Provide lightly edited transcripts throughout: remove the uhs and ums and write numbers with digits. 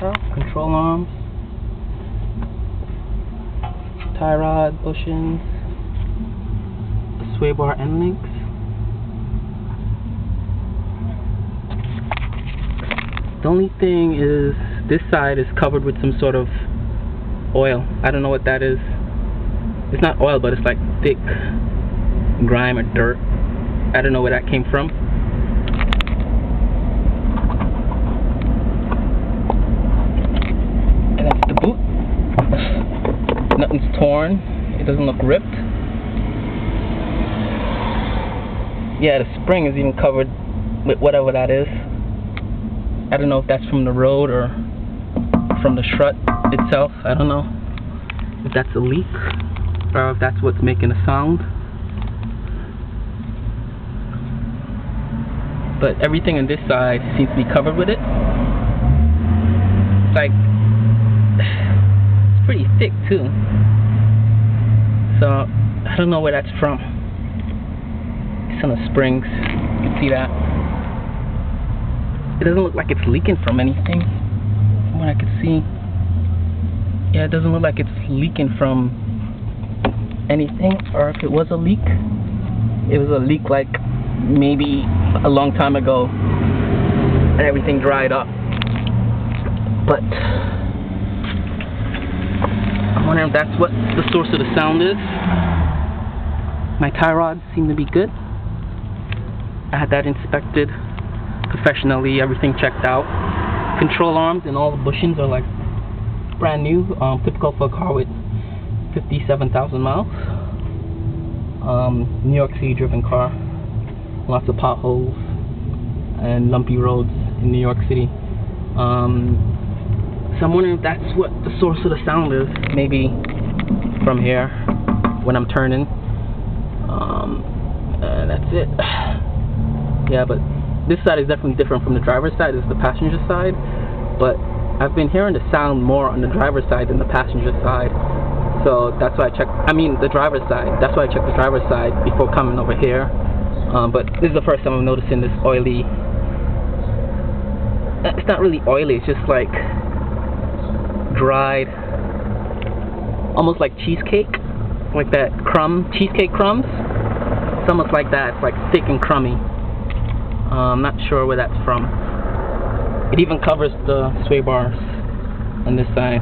Oh, control arms, tie rod, bushings, the sway bar end links. The only thing is this side is covered with some sort of oil. I don't know what that is. It's not oil, but it's like thick grime or dirt. I don't know where that came from. And that's the boot. Nothing's torn. It doesn't look ripped. Yeah, the spring is even covered with whatever that is. I don't know if that's from the road or from the strut itself. I don't know if that's a leak or if that's what's making a sound. But everything on this side seems to be covered with it. It's like, it's pretty thick too. So I don't know where that's from. It's on the springs. You can see that. It doesn't look like it's leaking from anything, from what I could see. Yeah, it doesn't look like it's leaking from anything, or if it was a leak, it was a leak like maybe a long time ago and everything dried up. But I'm wondering if that's what the source of the sound is. My tie rods seem to be good. I had that inspected professionally, everything checked out. Control arms and all the bushings are like brand new, typical for a car with 57,000 miles. New York City driven car, lots of potholes and lumpy roads in New York City. So I'm wondering if that's what the source of the sound is. Maybe from here when I'm turning. And that's it. Yeah, but this side is definitely different from the driver's side. This is the passenger side, but I've been hearing the sound more on the driver's side than the passenger side. So that's why I checked. I mean, the driver's side. That's why I checked the driver's side before coming over here. But this is the first time I'm noticing this oily. It's not really oily. It's just like dried, almost like cheesecake, like that cheesecake crumbs. It's almost like that. It's like thick and crummy. I'm not sure where that's from. It even covers the sway bars on this side.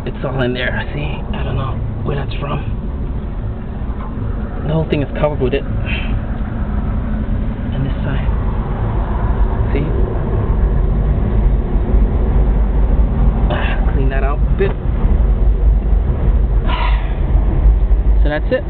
It's all in there. See, I don't know where that's from. The whole thing is covered with it. On this side. See? Clean that out a bit. So that's it.